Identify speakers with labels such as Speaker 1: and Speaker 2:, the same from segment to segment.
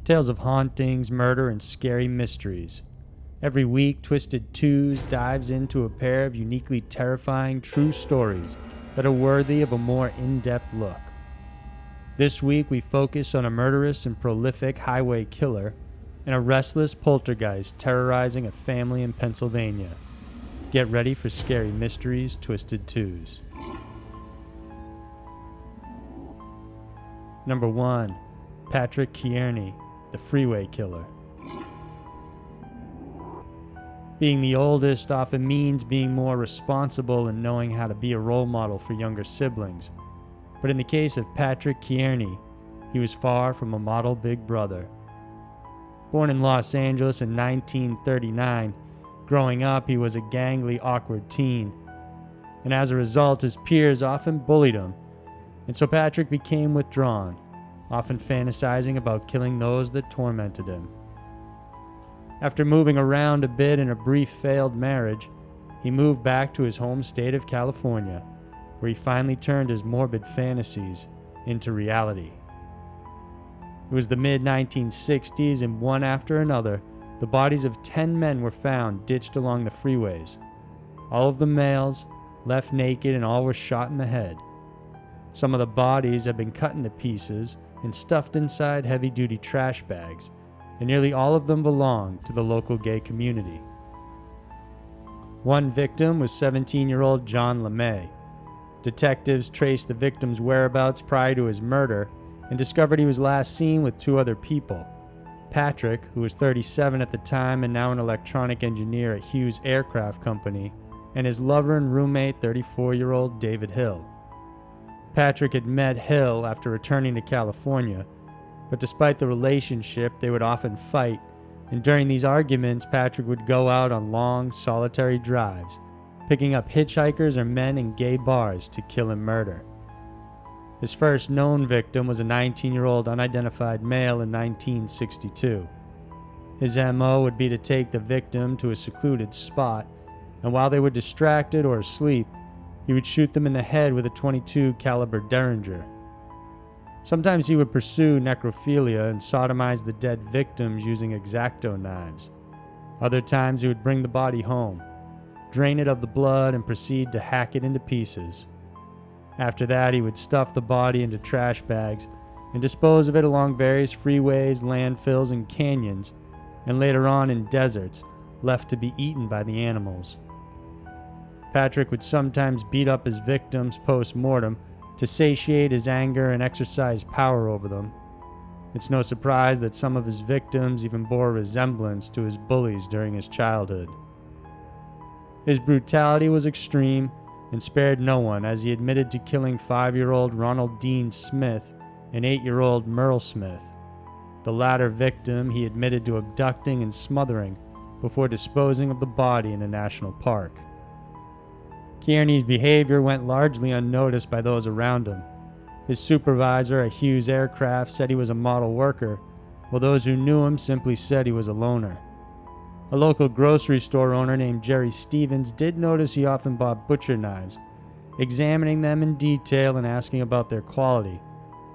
Speaker 1: Tales of hauntings, murder, and scary mysteries. Every week, Twisted 2's dives into a pair of uniquely terrifying true stories that are worthy of a more in-depth look. This week, we focus on a murderous and prolific highway killer and a restless poltergeist terrorizing a family in Pennsylvania. Get ready for scary mysteries, Twisted 2's. Number 1. Patrick Kearney, the Freeway Killer. Being the oldest often means being more responsible and knowing how to be a role model for younger siblings. But in the case of Patrick Kearney, he was far from a model big brother. Born in Los Angeles in 1939, growing up he was a gangly, awkward teen. And as a result, his peers often bullied him. And so Patrick became withdrawn, often fantasizing about killing those that tormented him. After moving around a bit in a brief failed marriage, he moved back to his home state of California, where he finally turned his morbid fantasies into reality. It was the mid-1960s, and one after another, the bodies of 10 men were found ditched along the freeways. All of the males, left naked, and all were shot in the head. Some of the bodies had been cut into pieces and stuffed inside heavy-duty trash bags, and nearly all of them belonged to the local gay community. One victim was 17-year-old John Lemay. Detectives traced the victim's whereabouts prior to his murder and discovered he was last seen with 2 other people. Patrick, who was 37 at the time and now an electronic engineer at Hughes Aircraft Company, and his lover and roommate, 34-year-old David Hill. Patrick had met Hill after returning to California, but despite the relationship, they would often fight, and during these arguments, Patrick would go out on long, solitary drives, picking up hitchhikers or men in gay bars to kill and murder. His first known victim was a 19-year-old unidentified male in 1962. His MO would be to take the victim to a secluded spot, and while they were distracted or asleep, he would shoot them in the head with a .22 caliber Derringer. Sometimes he would pursue necrophilia and sodomize the dead victims using X-Acto knives. Other times he would bring the body home, drain it of the blood, and proceed to hack it into pieces. After that, he would stuff the body into trash bags and dispose of it along various freeways, landfills, and canyons, and later on in deserts, left to be eaten by the animals. Patrick would sometimes beat up his victims post-mortem to satiate his anger and exercise power over them. It's no surprise that some of his victims even bore a resemblance to his bullies during his childhood. His brutality was extreme and spared no one, as he admitted to killing 5-year-old Ronald Dean Smith and 8-year-old Merle Smith. The latter victim he admitted to abducting and smothering before disposing of the body in a national park. Kearney's behavior went largely unnoticed by those around him. His supervisor at Hughes Aircraft said he was a model worker, while those who knew him simply said he was a loner. A local grocery store owner named Jerry Stevens did notice he often bought butcher knives, examining them in detail and asking about their quality,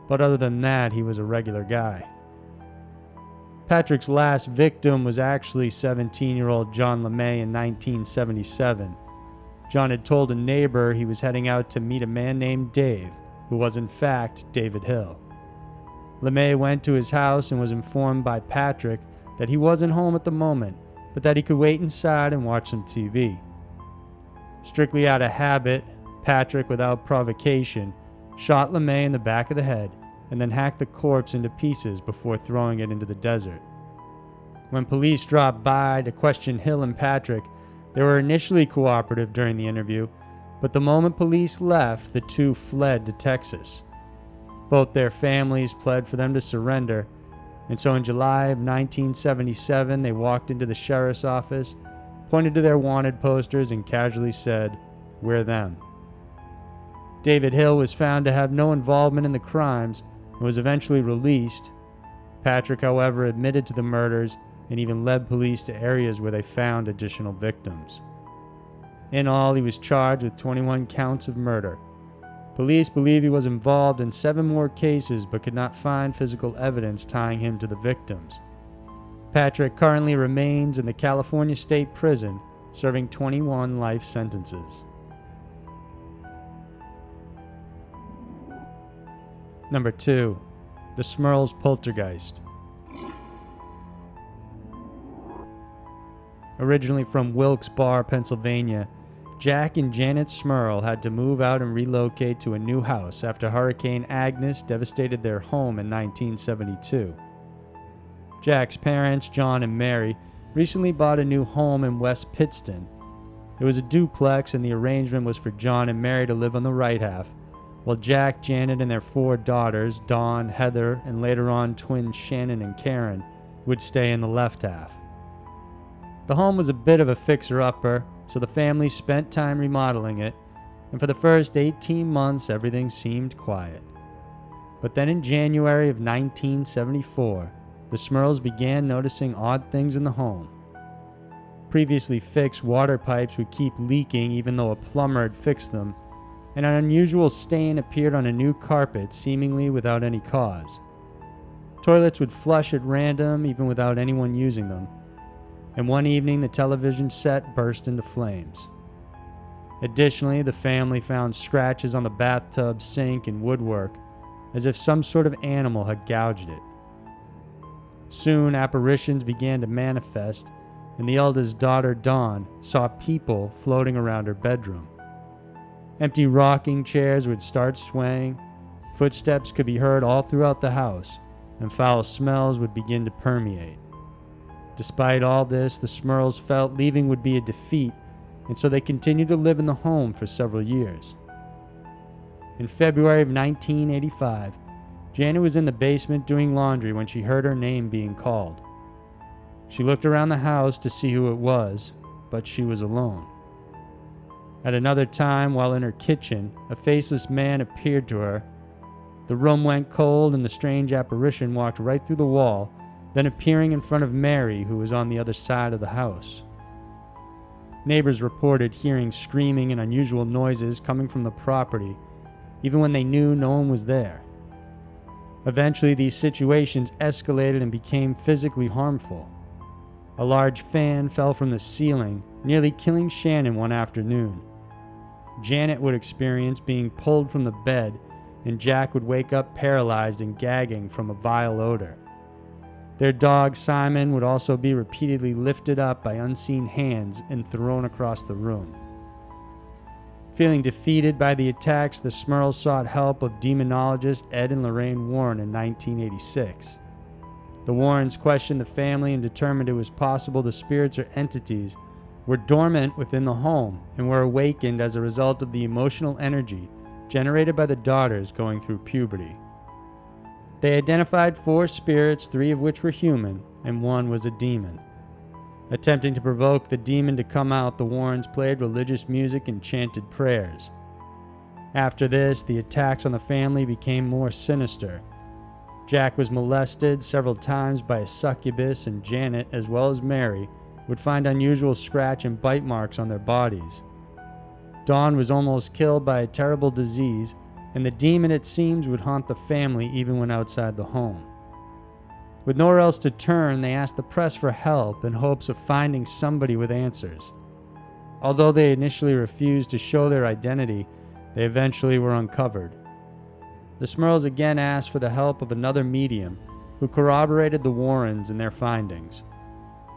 Speaker 1: but other than that, he was a regular guy. Patrick's last victim was actually 17-year-old John Lemay in 1977. John had told a neighbor he was heading out to meet a man named Dave, who was in fact David Hill. Lemay went to his house and was informed by Patrick that he wasn't home at the moment, but that he could wait inside and watch some TV. Strictly out of habit, Patrick, without provocation, shot Lemay in the back of the head and then hacked the corpse into pieces before throwing it into the desert. When police dropped by to question Hill and Patrick, they were initially cooperative during the interview, but the moment police left, the two fled to Texas. Both their families pled for them to surrender, and so in July of 1977, they walked into the sheriff's office, pointed to their wanted posters, and casually said, "We're them." David Hill was found to have no involvement in the crimes and was eventually released. Patrick, however, admitted to the murders and even led police to areas where they found additional victims. In all, he was charged with 21 counts of murder. Police believe he was involved in 7 more cases but could not find physical evidence tying him to the victims. Patrick currently remains in the California State Prison, serving 21 life sentences. Number 2. The Swirls Poltergeist. Originally from Wilkes-Barre, Pennsylvania, Jack and Janet Smurl had to move out and relocate to a new house after Hurricane Agnes devastated their home in 1972. Jack's parents, John and Mary, recently bought a new home in West Pittston. It was a duplex, and the arrangement was for John and Mary to live on the right half, while Jack, Janet, and their 4 daughters, Dawn, Heather, and later on twins Shannon and Karen, would stay in the left half. The home was a bit of a fixer-upper, so the family spent time remodeling it, and for the first 18 months everything seemed quiet. But then in January of 1974, the Smurls began noticing odd things in the home. Previously fixed water pipes would keep leaking even though a plumber had fixed them, and an unusual stain appeared on a new carpet seemingly without any cause. Toilets would flush at random even without anyone using them, and one evening the television set burst into flames. Additionally, the family found scratches on the bathtub sink and woodwork, as if some sort of animal had gouged it. Soon, apparitions began to manifest, and the eldest daughter, Dawn, saw people floating around her bedroom. Empty rocking chairs would start swaying, footsteps could be heard all throughout the house, and foul smells would begin to permeate. Despite all this, the Smurls felt leaving would be a defeat, and so they continued to live in the home for several years. In February of 1985, Janet was in the basement doing laundry when she heard her name being called. She looked around the house to see who it was, but she was alone. At another time, while in her kitchen, a faceless man appeared to her. The room went cold and the strange apparition walked right through the wall, then appearing in front of Mary, who was on the other side of the house. Neighbors reported hearing screaming and unusual noises coming from the property, even when they knew no one was there. Eventually, these situations escalated and became physically harmful. A large fan fell from the ceiling, nearly killing Shannon one afternoon. Janet would experience being pulled from the bed, and Jack would wake up paralyzed and gagging from a vile odor. Their dog, Simon, would also be repeatedly lifted up by unseen hands and thrown across the room. Feeling defeated by the attacks, the Smurls sought help of demonologist Ed and Lorraine Warren in 1986. The Warrens questioned the family and determined it was possible the spirits or entities were dormant within the home and were awakened as a result of the emotional energy generated by the daughters going through puberty. They identified 4 spirits, 3 of which were human, and 1 was a demon. Attempting to provoke the demon to come out, the Warrens played religious music and chanted prayers. After this, the attacks on the family became more sinister. Jack was molested several times by a succubus, and Janet, as well as Mary, would find unusual scratch and bite marks on their bodies. Dawn was almost killed by a terrible disease, and the demon, it seems, would haunt the family even when outside the home. With nowhere else to turn, they asked the press for help in hopes of finding somebody with answers. Although they initially refused to show their identity, they eventually were uncovered. The Smurls again asked for the help of another medium, who corroborated the Warrens in their findings.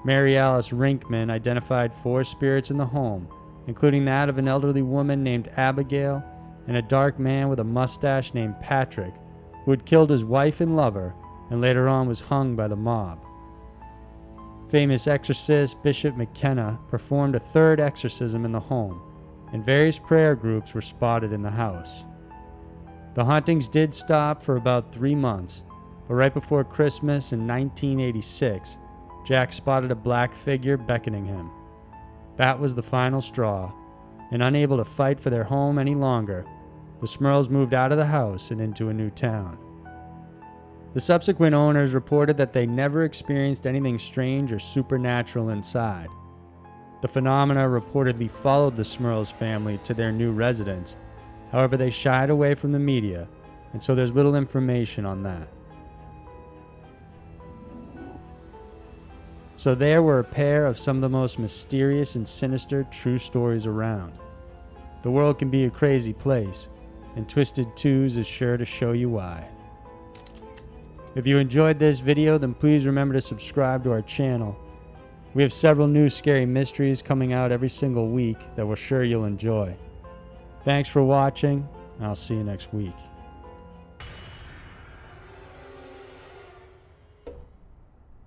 Speaker 1: Mary Alice Rinkman identified 4 spirits in the home, including that of an elderly woman named Abigail and a dark man with a mustache named Patrick, who had killed his wife and lover and later on was hung by the mob. Famous exorcist Bishop McKenna performed a 3rd exorcism in the home, and various prayer groups were spotted in the house. The hauntings did stop for about 3 months, but right before Christmas in 1986, Jack spotted a black figure beckoning him. That was the final straw, and unable to fight for their home any longer, the Smurls moved out of the house and into a new town. The subsequent owners reported that they never experienced anything strange or supernatural inside. The phenomena reportedly followed the Smurls family to their new residence. However, they shied away from the media, and so there's little information on that. So there were a pair of some of the most mysterious and sinister true stories around. The world can be a crazy place, and Twisted 2's is sure to show you why. If you enjoyed this video, then please remember to subscribe to our channel. We have several new scary mysteries coming out every single week that we're sure you'll enjoy. Thanks for watching, and I'll see you next week.